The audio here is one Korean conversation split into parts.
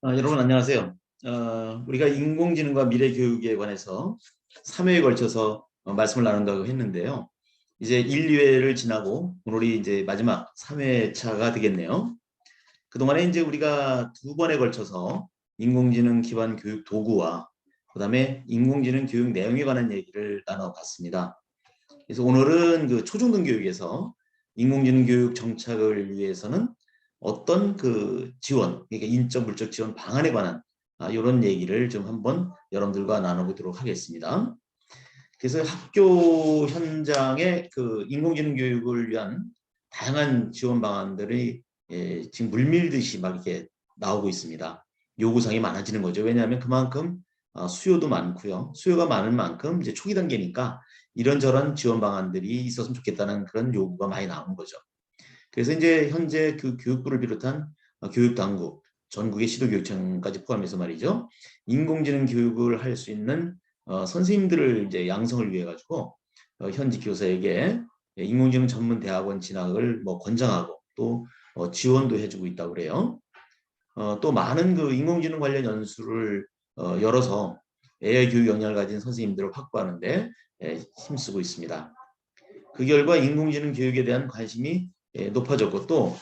여러분 안녕하세요. 우리가 인공지능과 미래교육에 관해서 3회에 걸쳐서 말씀을 나눈다고 했는데요. 이제 1, 2회를 지나고 오늘이 이제 마지막 3회차가 되겠네요. 그동안에 이제 우리가 2번에 걸쳐서 인공지능 기반 교육 도구와 그다음에 인공지능 교육 내용에 관한 얘기를 나눠봤습니다. 그래서 오늘은 그 초중등 교육에서 인공지능 교육 정착을 위해서는 어떤 그 지원, 그러니까 인적 물적 지원 방안에 관한 이런 얘기를 좀 한번 여러분들과 나눠보도록 하겠습니다. 그래서 학교 현장에 그 인공지능 교육을 위한 다양한 지원 방안들이 지금 물밀듯이 막 이렇게 나오고 있습니다. 요구사항이 많아지는 거죠. 왜냐하면 그만큼 수요도 많고요. 수요가 많은 만큼 이제 초기 단계니까 이런저런 지원 방안들이 있었으면 좋겠다는 그런 요구가 많이 나오는 거죠. 그래서 이제 현재 그 교육부를 비롯한 교육당국, 전국의 시도교육청까지 포함해서 말이죠. 인공지능 교육을 할 수 있는 선생님들을 이제 양성을 위해 가지고 현직 교사에게 인공지능 전문 대학원 진학을 뭐 권장하고 또 지원도 해주고 있다고 그래요. 또 많은 그 인공지능 관련 연수를 열어서 AI 교육 역량을 가진 선생님들을 확보하는데 힘쓰고 있습니다. 그 결과 인공지능 교육에 대한 관심이 높아졌고 또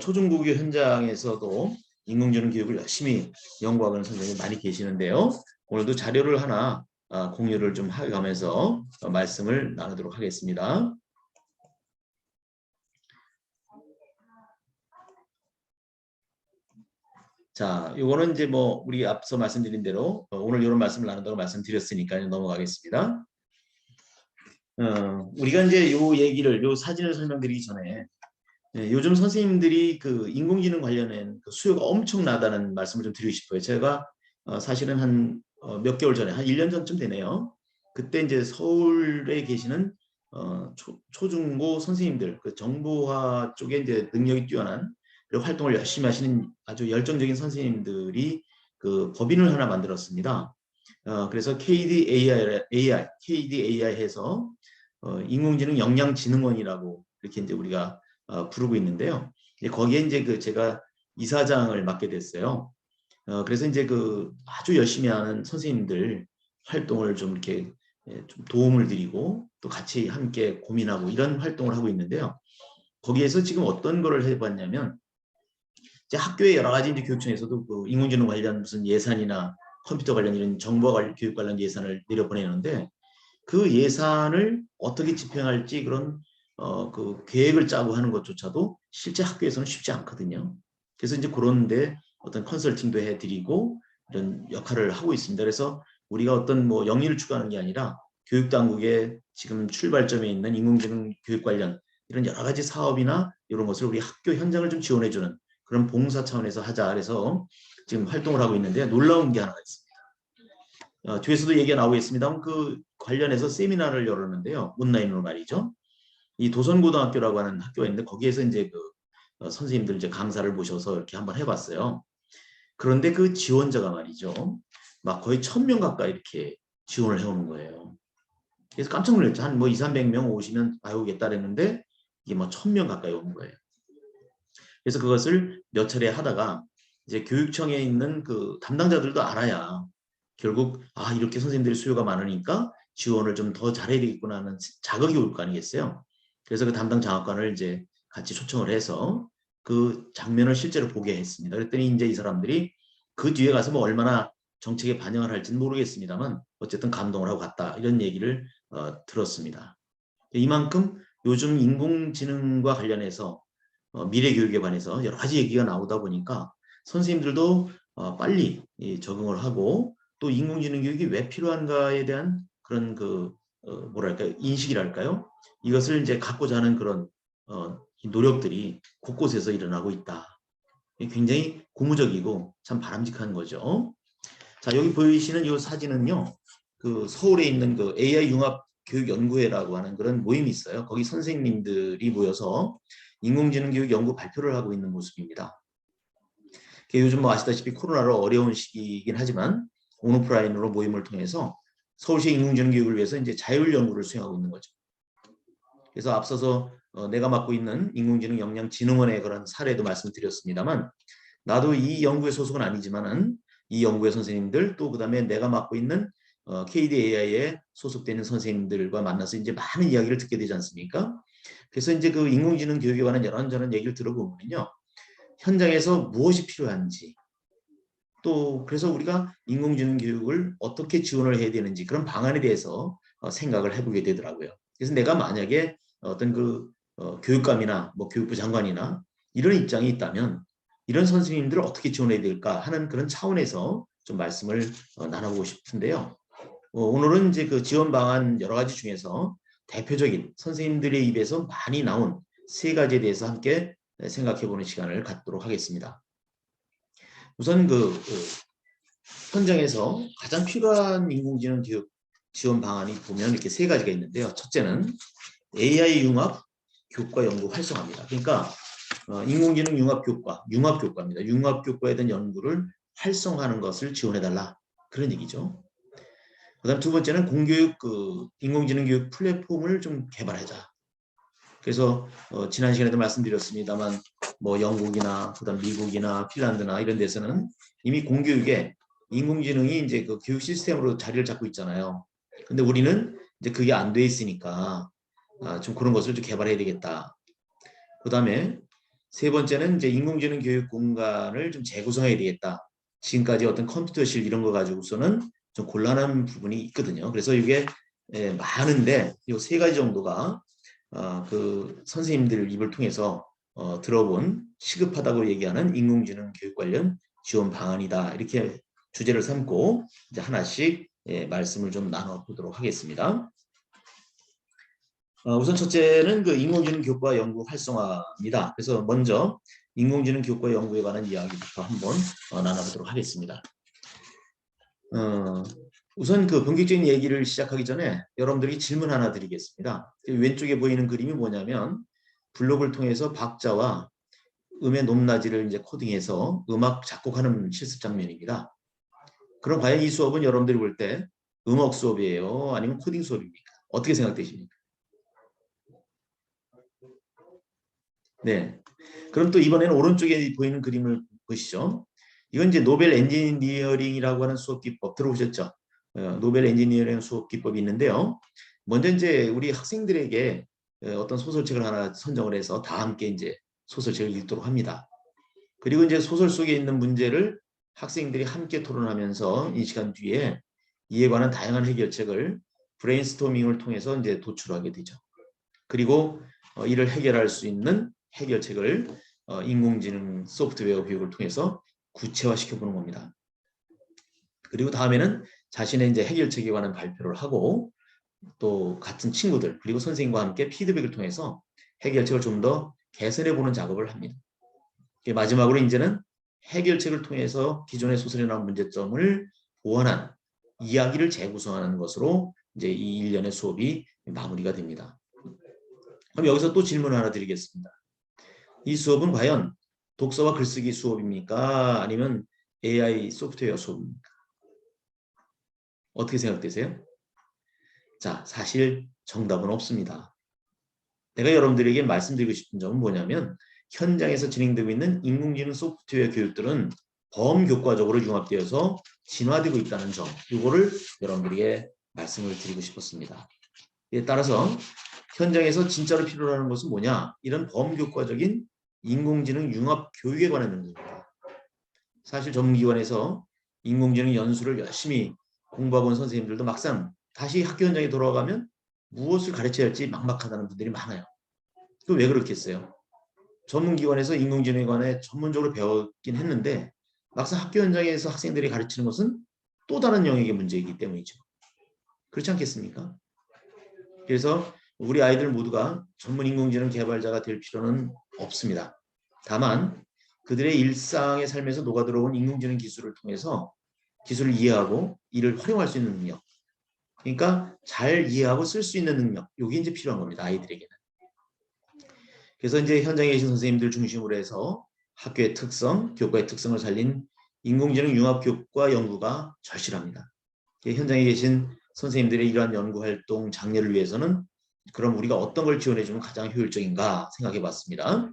초중고교 현장에서도 인공지능 교육을 열심히 연구하는 선생님이 많이 계시는데요. 오늘도 자료를 하나 공유를 좀 해가면서 말씀을 나누도록 하겠습니다. 자, 요거는 이제 뭐 우리 앞서 말씀드린 대로 오늘 이런 말씀을 나눈다고 말씀드렸으니까 넘어가겠습니다. 우리가 이제 요 사진을 설명드리기 전에 요즘 선생님들이 그 인공지능 관련된 그 수요가 엄청나다는 말씀을 좀 드리고 싶어요. 제가 사실은 한 몇 개월 전에 한 1년 전쯤 되네요. 그때 이제 서울에 계시는 초중고 선생님들, 그 정보화 쪽에 이제 능력이 뛰어난 그리고 활동을 열심히 하시는 아주 열정적인 선생님들이 그 법인을 하나 만들었습니다. 그래서 KDAI 해서 인공지능 역량진흥원이라고 이렇게 이제 우리가 부르고 있는데요. 거기에 이제 그 제가 이사장을 맡게 됐어요. 그래서 이제 그 아주 열심히 하는 선생님들 활동을 좀 이렇게 좀 도움을 드리고 또 같이 함께 고민하고 이런 활동을 하고 있는데요. 거기에서 지금 어떤 거를 해봤냐면 이제 학교의 여러 가지 이제 교육청에서도 그 인공지능 관련 무슨 예산이나 컴퓨터 관련 이런 정보 관련 교육 관련 예산을 내려보내는데 그 예산을 어떻게 집행할지 그런 그 계획을 짜고 하는 것조차도 실제 학교에서는 쉽지 않거든요. 그래서 이제 그런데 어떤 컨설팅도 해드리고 이런 역할을 하고 있습니다. 그래서 우리가 어떤 뭐 영리를 추구하는 게 아니라 교육당국의 지금 출발점에 있는 인공지능 교육 관련 이런 여러 가지 사업이나 이런 것을 우리 학교 현장을 좀 지원해주는 그런 봉사 차원에서 하자 그래서 지금 활동을 하고 있는데 놀라운 게 하나가 있습니다. 뒤에서도 얘기가 나오고 있습니다. 그 관련해서 세미나를 열었는데요. 온라인으로 말이죠. 이 도선고등학교라고 하는 학교가 있는데 거기에서 이제 그 선생님들 이제 강사를 모셔서 이렇게 한번 해봤어요. 그런데 그 지원자가 말이죠. 막 거의 1,000명 가까이 이렇게 지원을 해오는 거예요. 그래서 깜짝 놀랐죠. 한 뭐 2, 300명 오시면 봐오겠다 그랬는데 이게 뭐 1,000명 가까이 오는 거예요. 그래서 그것을 몇 차례 하다가 이제 교육청에 있는 그 담당자들도 알아야 결국 이렇게 선생님들이 수요가 많으니까 지원을 좀 더 잘해야 되겠구나 하는 자극이 올 거 아니겠어요. 그래서 그 담당 장학관을 이제 같이 초청을 해서 그 장면을 실제로 보게 했습니다. 그랬더니 이제 이 사람들이 그 뒤에 가서 뭐 얼마나 정책에 반영을 할지는 모르겠습니다만 어쨌든 감동을 하고 갔다 이런 얘기를 들었습니다. 이만큼 요즘 인공지능과 관련해서 미래 교육에 관해서 여러 가지 얘기가 나오다 보니까 선생님들도 빨리 적응을 하고 또 인공지능 교육이 왜 필요한가에 대한 그런 그 뭐랄까요 인식이랄까요 이것을 이제 갖고자 하는 그런 노력들이 곳곳에서 일어나고 있다. 굉장히 고무적이고 참 바람직한 거죠. 자 여기 보이시는 이 사진은요 그 서울에 있는 그 AI 융합 교육연구회라고 하는 그런 모임이 있어요. 거기 선생님들이 모여서 인공지능 교육 연구 발표를 하고 있는 모습입니다. 요즘 뭐 아시다시피 코로나로 어려운 시기이긴 하지만 온오프라인으로 모임을 통해서 서울시 인공지능 교육을 위해서 이제 자율 연구를 수행하고 있는 거죠. 그래서 앞서서 내가 맡고 있는 인공지능 역량진흥원의 그런 사례도 말씀드렸습니다만 나도 이 연구의 소속은 아니지만은 이 연구의 선생님들 또 그다음에 내가 맡고 있는 KDAI에 소속되는 선생님들과 만나서 이제 많은 이야기를 듣게 되지 않습니까? 그래서 이제 그 인공지능 교육에 관한 이런저런 얘기를 들어보면요. 현장에서 무엇이 필요한지 또 그래서 우리가 인공지능 교육을 어떻게 지원을 해야 되는지 그런 방안에 대해서 생각을 해보게 되더라고요. 그래서 내가 만약에 어떤 그 교육감이나 뭐 교육부 장관이나 이런 입장이 있다면 이런 선생님들을 어떻게 지원해야 될까 하는 그런 차원에서 좀 말씀을 나눠보고 싶은데요. 오늘은 이제 그 지원 방안 여러 가지 중에서 대표적인 선생님들의 입에서 많이 나온 세 가지에 대해서 함께 생각해보는 시간을 갖도록 하겠습니다. 우선 현장에서 가장 필요한 인공지능 교육 지원 방안이 보면 이렇게 세 가지가 있는데요. 첫째는 AI 융합 교과 연구 활성화입니다. 그러니까 인공지능 융합교과입니다. 융합교과에 대한 연구를 활성화하는 것을 지원해달라 그런 얘기죠. 그다음 두 번째는 공교육 인공지능 교육 플랫폼을 좀 개발하자. 그래서 지난 시간에도 말씀드렸습니다만 뭐 영국이나 그다음 미국이나 핀란드나 이런 데서는 이미 공교육에 인공지능이 이제 그 교육 시스템으로 자리를 잡고 있잖아요. 근데 우리는 이제 그게 안 돼 있으니까 좀 그런 것을 좀 개발해야 되겠다. 그다음에 세 번째는 이제 인공지능 교육 공간을 좀 재구성해야 되겠다. 지금까지 어떤 컴퓨터실 이런 거 가지고서는 좀 곤란한 부분이 있거든요. 그래서 이게 많은데 이 세 가지 정도가 그 선생님들 입을 통해서 들어본 시급하다고 얘기하는 인공지능 교육 관련 지원 방안이다. 이렇게 주제를 삼고 이제 하나씩 말씀을 좀 나눠보도록 하겠습니다. 우선 첫째는 그 인공지능 교과 연구 활성화입니다. 그래서 먼저 인공지능 교과 연구에 관한 이야기부터 한번 나눠보도록 하겠습니다. 우선 그 본격적인 얘기를 시작하기 전에 여러분들에게 질문 하나 드리겠습니다. 왼쪽에 보이는 그림이 뭐냐면 블록을 통해서 박자와 음의 높낮이를 이제 코딩해서 음악 작곡하는 실습 장면입니다. 그럼 과연 이 수업은 여러분들이 볼 때 음악 수업이에요? 아니면 코딩 수업입니까? 어떻게 생각되십니까? 네. 그럼 또 이번에는 오른쪽에 보이는 그림을 보시죠. 이건 이제 노벨 엔지니어링이라고 하는 수업 기법 들어보셨죠? 노벨 엔지니어링 수업 기법이 있는데요. 먼저 이제 우리 학생들에게 어떤 소설책을 하나 선정을 해서 다 함께 이제 소설책을 읽도록 합니다. 그리고 이제 소설 속에 있는 문제를 학생들이 함께 토론하면서 이 시간 뒤에 이에 관한 다양한 해결책을 브레인스토밍을 통해서 이제 도출하게 되죠. 그리고 이를 해결할 수 있는 해결책을 인공지능 소프트웨어 교육을 통해서 구체화시켜 보는 겁니다. 그리고 다음에는 자신의 이제 해결책에 관한 발표를 하고 또 같은 친구들 그리고 선생님과 함께 피드백을 통해서 해결책을 좀 더 개선해 보는 작업을 합니다. 마지막으로 이제는 해결책을 통해서 기존의 소설에 나온 문제점을 보완한 이야기를 재구성하는 것으로 이제 이 1년의 수업이 마무리가 됩니다. 그럼 여기서 또 질문 하나 드리겠습니다. 이 수업은 과연 독서와 글쓰기 수업입니까? 아니면 AI 소프트웨어 수업입니까? 어떻게 생각되세요? 자, 사실 정답은 없습니다. 내가 여러분들에게 말씀드리고 싶은 점은 뭐냐면 현장에서 진행되고 있는 인공지능 소프트웨어 교육들은 범교과적으로 융합되어서 진화되고 있다는 점, 이거를 여러분들에게 말씀을 드리고 싶었습니다. 이에 따라서 현장에서 진짜로 필요로 하는 것은 뭐냐? 이런 범교과적인 인공지능 융합 교육에 관한 연구입니다. 사실 전문기관에서 인공지능 연수를 열심히 공부하고 온 선생님들도 막상 다시 학교 현장에 돌아가면 무엇을 가르쳐야 할지 막막하다는 분들이 많아요. 그 왜 그렇겠어요? 전문기관에서 인공지능에 관해 전문적으로 배웠긴 했는데 막상 학교 현장에서 학생들이 가르치는 것은 또 다른 영역의 문제이기 때문이죠. 그렇지 않겠습니까? 그래서 우리 아이들 모두가 전문 인공지능 개발자가 될 필요는 없습니다. 다만 그들의 일상의 삶에서 녹아들어온 인공지능 기술을 통해서 기술을 이해하고 이를 활용할 수 있는 능력, 그러니까 잘 이해하고 쓸 수 있는 능력, 이게 이제 필요한 겁니다. 아이들에게는. 그래서 이제 현장에 계신 선생님들 중심으로 해서 학교의 특성, 교과의 특성을 살린 인공지능 융합교과 연구가 절실합니다. 현장에 계신 선생님들의 이러한 연구활동 장려를 위해서는 그럼 우리가 어떤 걸 지원해주면 가장 효율적인가 생각해 봤습니다.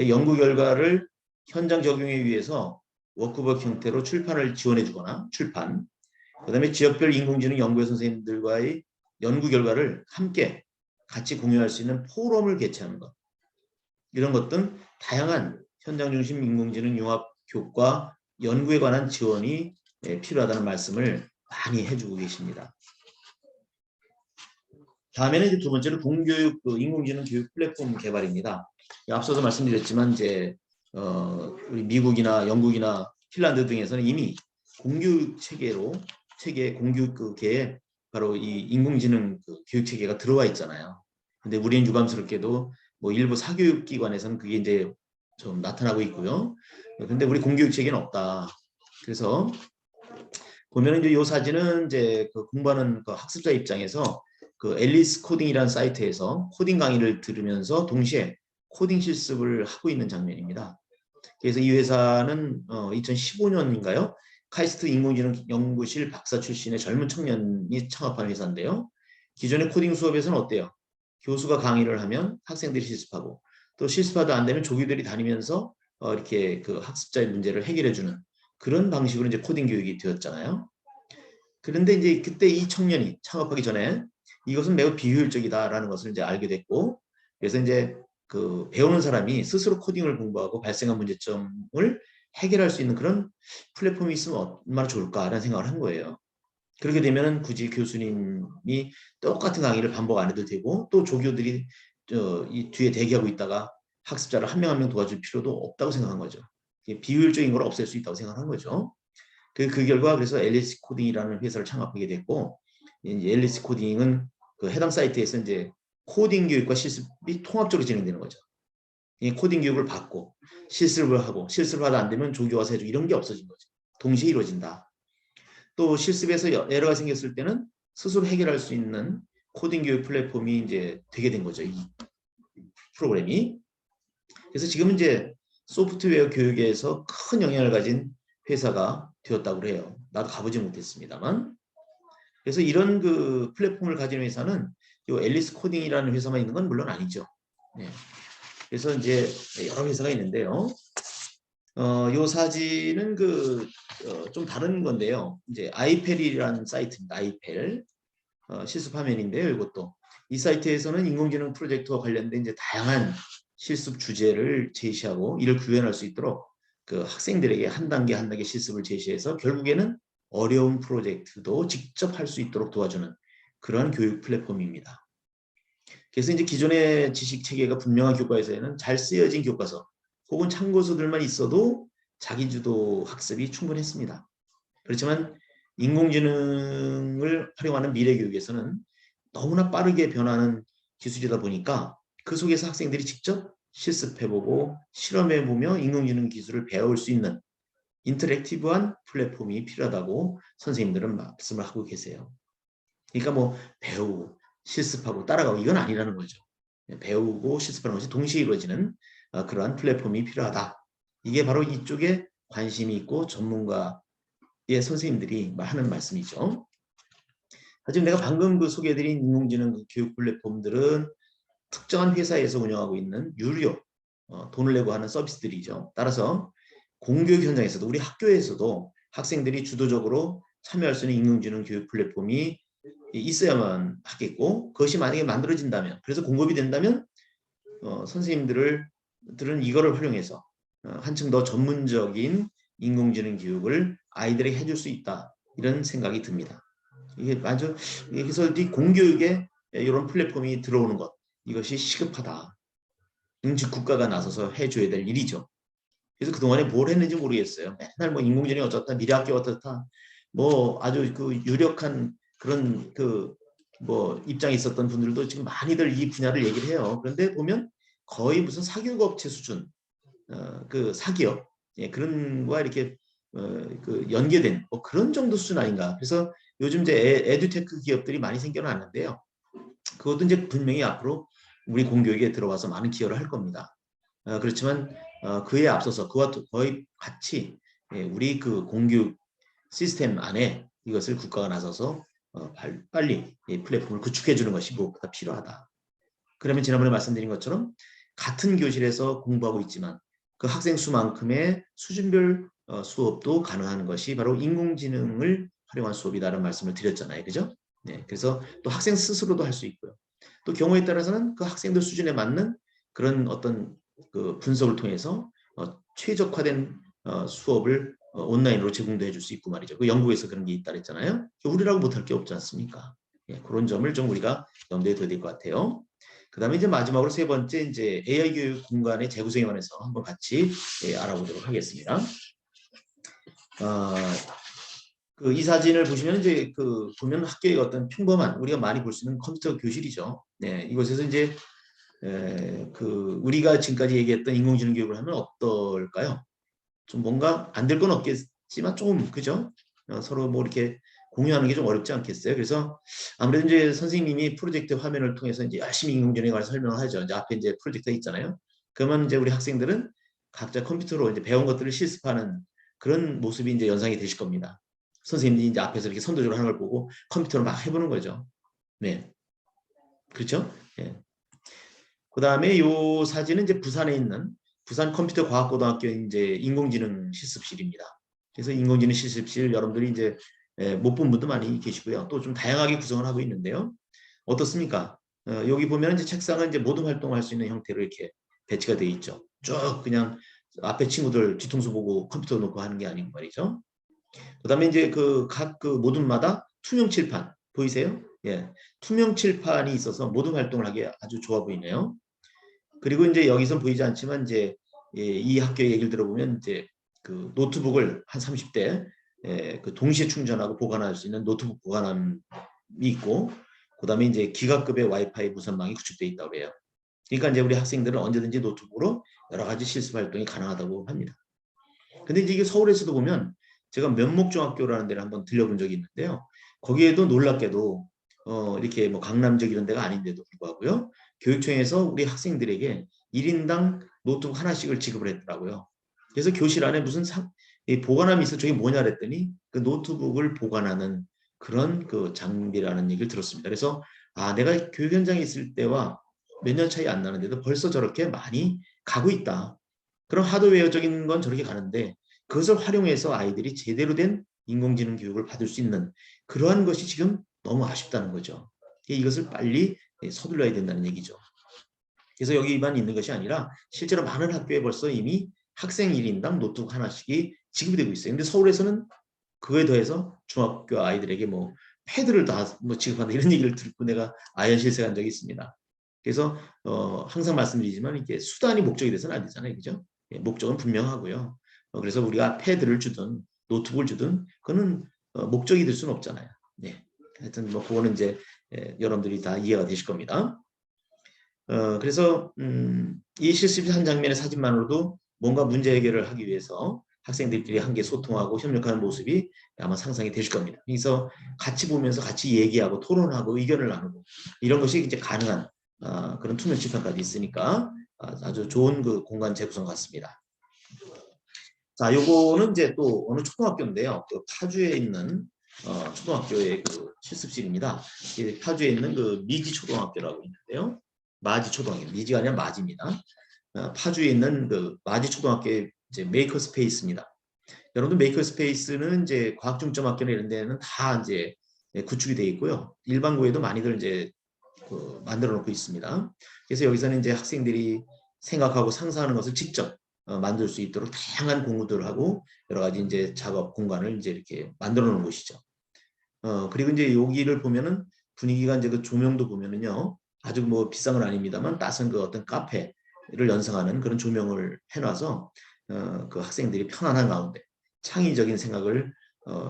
연구 결과를 현장 적용에 위해서 워크북 형태로 출판을 지원해 주거나 출판, 그다음에 지역별 인공지능 연구회 선생님들과의 연구 결과를 함께 같이 공유할 수 있는 포럼을 개최하는 것, 이런 것 등 다양한 현장 중심 인공지능 융합 교과 연구에 관한 지원이 필요하다는 말씀을 많이 해주고 계십니다. 다음에는 이제 두 번째로 공교육 인공지능 교육 플랫폼 개발입니다. 앞서서 말씀드렸지만 이제 우리 미국이나 영국이나 핀란드 등에서는 이미 공교육 체계 공교육계에 바로 이 인공지능 교육 체계가 들어와 있잖아요. 근데 우리는 유감스럽게도 뭐 일부 사교육 기관에서는 그게 이제 좀 나타나고 있고요. 근데 우리 공교육 체계는 없다. 그래서 보면은 이제 이 사진은 이제 그 공부하는 그 학습자 입장에서 그 앨리스 코딩이라는 사이트에서 코딩 강의를 들으면서 동시에 코딩 실습을 하고 있는 장면입니다. 그래서 이 회사는 2015년인가요? 카이스트 인공지능 연구실 박사 출신의 젊은 청년이 창업한 회사인데요. 기존의 코딩 수업에서는 어때요? 교수가 강의를 하면 학생들이 실습하고, 또 실습하다 안 되면 조교들이 다니면서 이렇게 그 학습자의 문제를 해결해주는 그런 방식으로 이제 코딩 교육이 되었잖아요. 그런데 이제 그때 이 청년이 창업하기 전에 이것은 매우 비효율적이다라는 것을 이제 알게 됐고, 그래서 이제 그 배우는 사람이 스스로 코딩을 공부하고 발생한 문제점을 해결할 수 있는 그런 플랫폼이 있으면 얼마나 좋을까라는 생각을 한 거예요. 그렇게 되면 굳이 교수님이 똑같은 강의를 반복 안 해도 되고, 또 조교들이 이 뒤에 대기하고 있다가 학습자를 한 명 한 명 도와줄 필요도 없다고 생각한 거죠. 비효율적인 걸 없앨 수 있다고 생각한 거죠. 그 결과 그래서 앨리스 코딩이라는 회사를 창업하게 됐고, 앨리스 코딩은 그 해당 사이트에서 이제 코딩 교육과 실습이 통합적으로 진행되는 거죠. 이 코딩 교육을 받고 실습을 하고, 실습을 하다 안 되면 조교 와서 해주고, 이런 게 없어진 거죠. 동시에 이루어진다. 또 실습에서 에러가 생겼을 때는 스스로 해결할 수 있는 코딩 교육 플랫폼이 이제 되게 된 거죠. 이 프로그램이. 그래서 지금 이제 소프트웨어 교육에서 큰 영향을 가진 회사가 되었다고 해요. 나도 가보지 못했습니다만. 그래서 이런 그 플랫폼을 가진 회사는 이 앨리스 코딩이라는 회사만 있는 건 물론 아니죠. 네. 그래서 이제 여러 회사가 있는데요. 이 사진은 좀 다른 건데요. 이제 아이펠이라는 사이트입니다. 아이펠 실습 화면인데요. 이것도 이 사이트에서는 인공지능 프로젝트와 관련된 이제 다양한 실습 주제를 제시하고 이를 구현할 수 있도록 그 학생들에게 한 단계 한 단계 실습을 제시해서 결국에는 어려운 프로젝트도 직접 할 수 있도록 도와주는 그런 교육 플랫폼입니다. 그래서 이제 기존의 지식 체계가 분명한 교과에서는 잘 쓰여진 교과서 혹은 참고서들만 있어도 자기주도 학습이 충분했습니다. 그렇지만 인공지능을 활용하는 미래 교육에서는 너무나 빠르게 변하는 기술이다 보니까 그 속에서 학생들이 직접 실습해보고 실험해보며 인공지능 기술을 배울 수 있는 인터랙티브한 플랫폼이 필요하다고 선생님들은 말씀을 하고 계세요. 그러니까 뭐 배우고 실습하고 따라가고 이건 아니라는 거죠. 배우고 실습하는 것이 동시에 이루어지는 그러한 플랫폼이 필요하다. 이게 바로 이쪽에 관심이 있고 전문가의 선생님들이 하는 말씀이죠. 하지만 내가 방금 소개해드린 인공지능 교육 플랫폼들은 특정한 회사에서 운영하고 있는 유료, 돈을 내고 하는 서비스들이죠. 따라서 공교육 현장에서도 우리 학교에서도 학생들이 주도적으로 참여할 수 있는 인공지능 교육 플랫폼이 있어야만 하겠고, 그것이 만약에 만들어진다면, 그래서 공급이 된다면 선생님들은 이거를 활용해서 한층 더 전문적인 인공지능 교육을 아이들에게 해줄 수 있다, 이런 생각이 듭니다. 이게 아주 그래서 이 공교육에 이런 플랫폼이 들어오는 것, 이것이 시급하다. 즉 국가가 나서서 해줘야 될 일이죠. 그래서 그동안에 뭘 했는지 모르겠어요. 맨날 뭐 인공지능이 어떻다, 미래학교 어떻다, 뭐 아주 그 유력한 그런 뭐 입장에 있었던 분들도 지금 많이들 이 분야를 얘기를 해요. 그런데 보면 거의 무슨 사교육업체 수준, 그 사기업, 그런 거와 이렇게 그 연계된 뭐 그런 정도 수준 아닌가. 그래서 요즘 이제 에듀테크 기업들이 많이 생겨났는데요. 그것도 이제 분명히 앞으로 우리 공교육에 들어와서 많은 기여를 할 겁니다. 그렇지만 그에 앞서서 그와 거의 같이 우리 그 공교육 시스템 안에 이것을 국가가 나서서 빨리 플랫폼을 구축해 주는 것이 무엇보다 필요하다. 그러면 지난번에 말씀드린 것처럼 같은 교실에서 공부하고 있지만 그 학생 수만큼의 수준별 수업도 가능한 것이 바로 인공지능을 활용한 수업이다라는 말씀을 드렸잖아요. 그죠? 네, 그래서 또 학생 스스로도 할 수 있고요. 또 경우에 따라서는 그 학생들 수준에 맞는 그런 어떤 그 분석을 통해서 최적화된 수업을 온라인으로 제공도 해줄 수 있고 말이죠. 그 영국에서 그런 게 있다 그랬잖아요. 우리라고 못할 게 없지 않습니까? 예, 그런 점을 좀 우리가 염두에 둬야 될 것 같아요. 그 다음에 이제 마지막으로 세 번째 이제 AI 교육 공간의 재구성에 관해서 한번 같이 알아보도록 하겠습니다. 이 사진을 보시면 이제 보면 학교의 어떤 평범한 우리가 많이 볼 수 있는 컴퓨터 교실이죠. 네, 이곳에서 이제 우리가 지금까지 얘기했던 인공지능 교육을 하면 어떨까요? 좀 뭔가 안 될 건 없겠지만 조금 그죠? 서로 뭐 이렇게 공유하는 게 좀 어렵지 않겠어요? 그래서 아무래도 이제 선생님이 프로젝트 화면을 통해서 이제 열심히 인공지능에 관해서 설명을 하죠. 이제 앞에 이제 프로젝터가 있잖아요. 그러면 이제 우리 학생들은 각자 컴퓨터로 이제 배운 것들을 실습하는 그런 모습이 이제 연상이 되실 겁니다. 선생님이 이제 앞에서 이렇게 선도적으로 하는 걸 보고 컴퓨터로 막 해보는 거죠. 네. 그렇죠? 네. 그 다음에 이 사진은 이제 부산에 있는 부산 컴퓨터과학고등학교 이제 인공지능 실습실입니다. 그래서 인공지능 실습실 여러분들이 이제 못 본 분도 많이 계시고요. 또 좀 다양하게 구성을 하고 있는데요. 어떻습니까? 여기 보면 이제 책상은 이제 모든 활동을 할 수 있는 형태로 이렇게 배치가 되어 있죠. 쭉 그냥 앞에 친구들 뒤통수 보고 컴퓨터 놓고 하는 게 아니고 말이죠. 그다음에 이제 각 모둠마다 투명 칠판 보이세요? 예, 투명 칠판이 있어서 모든 활동을 하기에 아주 좋아 보이네요. 그리고 이제 여기서 보이지 않지만 이제 이 학교의 얘기를 들어보면 이제 그 노트북을 한 30대 그 동시에 충전하고 보관할 수 있는 노트북 보관함이 있고 그다음에 이제 기가급의 와이파이 무선망이 구축되어 있다고 해요. 그러니까 이제 우리 학생들은 언제든지 노트북으로 여러 가지 실습 활동이 가능하다고 합니다. 근데 이제 이게 서울에서도 보면 제가 면목중학교라는 데를 한번 들려본 적이 있는데요. 거기에도 놀랍게도 이렇게 뭐 강남역 이런 데가 아닌데도 불구하고요. 교육청에서 우리 학생들에게 1인당 노트북 하나씩을 지급을 했더라고요. 그래서 교실 안에 무슨 보관함이 있어 저게 뭐냐 그랬더니 그 노트북을 보관하는 그런 그 장비라는 얘기를 들었습니다. 그래서 내가 교육 현장에 있을 때와 몇 년 차이 안 나는데도 벌써 저렇게 많이 가고 있다. 그런 하드웨어적인 건 저렇게 가는데 그것을 활용해서 아이들이 제대로 된 인공지능 교육을 받을 수 있는 그러한 것이 지금 너무 아쉽다는 거죠. 이것을 빨리 서둘러야 된다는 얘기죠. 그래서 여기만 있는 것이 아니라 실제로 많은 학교에 벌써 이미 학생 1인당 노트북 하나씩이 지급이 되고 있어요. 근데 서울에서는 그거에 더해서 중학교 아이들에게 뭐 패드를 다 뭐 지급한다 이런 얘기를 듣고 내가 아연실색한 적이 있습니다. 그래서 항상 말씀드리지만 이게 수단이 목적이 돼서는 안 되잖아요. 그죠? 목적은 분명하고요. 그래서 우리가 패드를 주든 노트북을 주든 그거는 목적이 될 수는 없잖아요. 네. 하여튼 뭐 그거는 이제 여러분들이 다 이해가 되실 겁니다. 그래서 이 실습 한 장면의 사진만으로도 뭔가 문제 해결을 하기 위해서 학생들끼리 함께 소통하고 협력하는 모습이 아마 상상이 되실 겁니다. 그래서 같이 보면서 같이 얘기하고 토론하고 의견을 나누고 이런 것이 이제 가능한 그런 투명 칠판까지 있으니까 아주 좋은 그 공간 재구성 같습니다. 자, 요거는 이제 또 어느 초등학교인데요. 그 파주에 있는 초등학교의 그 실습실입니다. 파주에 있는 그 미지 초등학교라고 있는데요. 마지 초등학교, 미지가 아니라 마지입니다. 파주에 있는 그 마지 초등학교의 이제 메이커 스페이스입니다. 여러분들 메이커 스페이스는 이제 과학중점학교나 이런 데는 다 이제 구축이 되어 있고요. 일반고에도 많이들 이제 만들어 놓고 있습니다. 그래서 여기서는 이제 학생들이 생각하고 상상하는 것을 직접 만들 수 있도록 다양한 공부들을 하고 여러 가지 이제 작업 공간을 이제 이렇게 만들어 놓은 곳이죠. 그리고 이제 여기를 보면은 분위기가 이제 그 조명도 보면은요 아주 뭐 비싼 건 아닙니다만 따스한 그 어떤 카페를 연상하는 그런 조명을 해놔서 그 학생들이 편안한 가운데 창의적인 생각을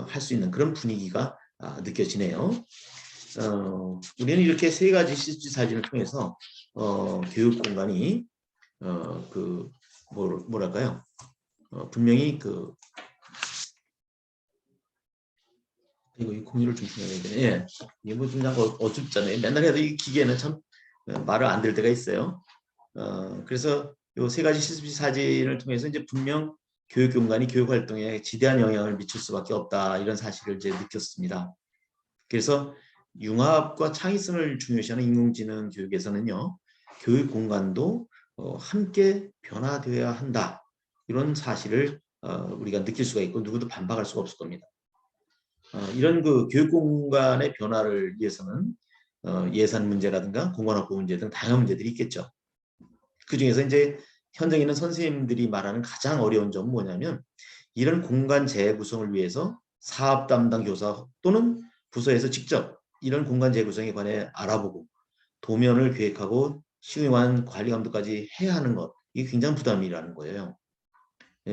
할 수 있는 그런 분위기가 느껴지네요. 우리는 이렇게 세 가지 CG 사진을 통해서 교육 공간이 뭐랄까요? 분명히 이거 이 공유를 좀 해야 되네. 예, 이게 뭐좀 어줍잖아요. 맨날 해도 이 기계는 참 말을 안 들 때가 있어요. 그래서 요 세 가지 CG 사진을 통해서 이제 분명 교육 공간이 교육 활동에 지대한 영향을 미칠 수밖에 없다 이런 사실을 이제 느꼈습니다. 그래서 융합과 창의성을 중요시하는 인공지능 교육에서는요, 교육 공간도 함께 변화되어야 한다. 이런 사실을 우리가 느낄 수가 있고 누구도 반박할 수가 없을 겁니다. 이런 그 교육 공간의 변화를 위해서는 예산 문제라든가 공간확보 문제 등 다양한 문제들이 있겠죠. 그 중에서 이제 현장에 있는 선생님들이 말하는 가장 어려운 점은 뭐냐면 이런 공간 재구성을 위해서 사업 담당 교사 또는 부서에서 직접 이런 공간 재구성에 관해 알아보고 도면을 계획하고 시공한 관리 감독까지 해야 하는 것, 이게 굉장히 부담이라는 거예요.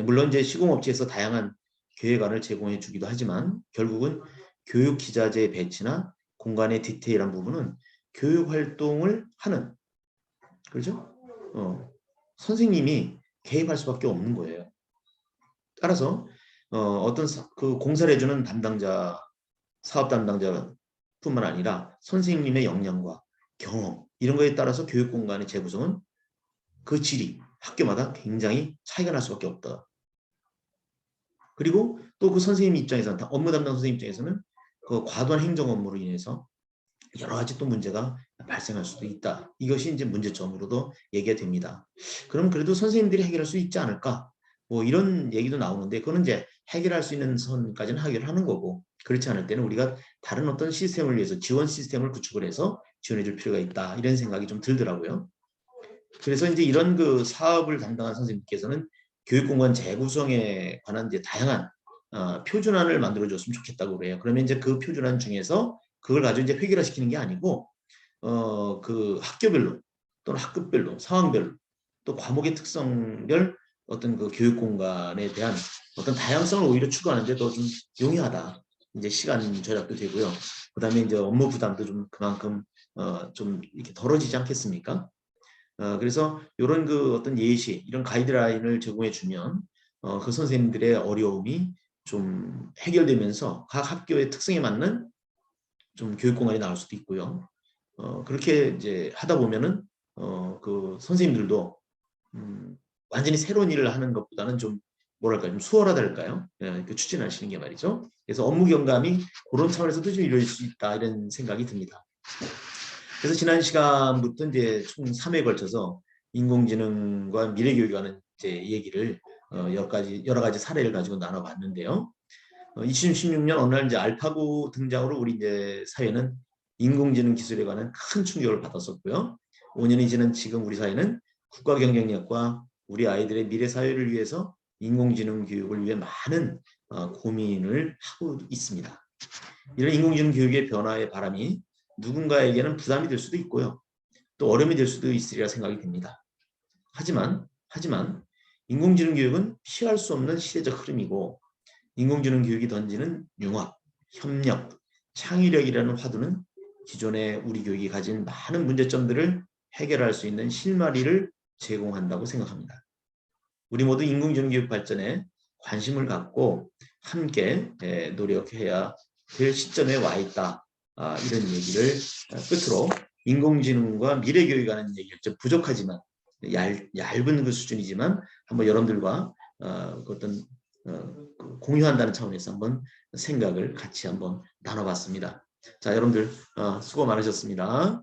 물론 이제 시공업체에서 다양한 계획안을 제공해 주기도 하지만 결국은 교육 기자재 배치나 공간의 디테일한 부분은 교육 활동을 하는, 그렇죠? 선생님이 개입할 수밖에 없는 거예요. 따라서 어떤 그 공사를 해주는 담당자, 사업 담당자뿐만 아니라 선생님의 역량과 경험 이런 거에 따라서 교육 공간의 재구성은 그 질이 학교마다 굉장히 차이가 날 수밖에 없다. 그리고 또 그 선생님 입장에서는 업무 담당 선생님 입장에서는 그 과도한 행정 업무로 인해서 여러 가지 또 문제가 발생할 수도 있다. 이것이 이제 문제점으로도 얘기가 됩니다. 그럼 그래도 선생님들이 해결할 수 있지 않을까? 뭐 이런 얘기도 나오는데 그거는 이제 해결할 수 있는 선까지는 해결하는 거고 그렇지 않을 때는 우리가 다른 어떤 시스템을 위해서 지원 시스템을 구축을 해서 지원해 줄 필요가 있다. 이런 생각이 좀 들더라고요. 그래서 이제 이런 그 사업을 담당한 선생님께서는 교육공간 재구성에 관한 이제 다양한 표준안을 만들어줬으면 좋겠다고 그래요. 그러면 이제 그 표준안 중에서 그걸 가지고 이제 획일화시키는 게 아니고 그 학교별로 또는 학급별로 상황별로 또 과목의 특성별 어떤 그 교육 공간에 대한 어떤 다양성을 오히려 추구하는데 더 좀 용이하다. 이제 시간 절약도 되고요. 그다음에 이제 업무 부담도 좀 그만큼 좀 이렇게 덜어지지 않겠습니까? 그래서 이런 그 어떤 예시, 이런 가이드라인을 제공해 주면 그 선생님들의 어려움이 좀 해결되면서 각 학교의 특성에 맞는 좀 교육 공간이 나올 수도 있고요. 그렇게 이제 하다 보면은 그 선생님들도 완전히 새로운 일을 하는 것보다는 좀 뭐랄까 좀 수월하달까요? 예, 그 추진하시는 게 말이죠. 그래서 업무 경감이 그런 차원에서도 좀 이룰 수 있다 이런 생각이 듭니다. 그래서 지난 시간부터 이제 총 3회에 걸쳐서 인공지능과 미래교육이라는 이제 얘기를 여러 가지 사례를 가지고 나눠봤는데요. 2016년 어느 날 이제 알파고 등장으로 우리 이제 사회는 인공지능 기술에 관한 큰 충격을 받았었고요. 5년이 지난 지금 우리 사회는 국가 경쟁력과 우리 아이들의 미래 사회를 위해서 인공지능 교육을 위해 많은 고민을 하고 있습니다. 이런 인공지능 교육의 변화의 바람이 누군가에게는 부담이 될 수도 있고요. 또 어려움이 될 수도 있으리라 생각이 됩니다. 하지만 인공지능 교육은 피할 수 없는 시대적 흐름이고 인공지능 교육이 던지는 융합, 협력, 창의력이라는 화두는 기존의 우리 교육이 가진 많은 문제점들을 해결할 수 있는 실마리를 제공한다고 생각합니다. 우리 모두 인공지능 교육 발전에 관심을 갖고 함께 노력해야 될 시점에 와 있다. 이런 얘기를 끝으로 인공지능과 미래교육이라는 얘기가 좀 부족하지만 얇은 그 수준이지만 한번 여러분들과 어떤 공유한다는 차원에서 한번 생각을 같이 한번 나눠봤습니다. 자, 여러분들 수고 많으셨습니다.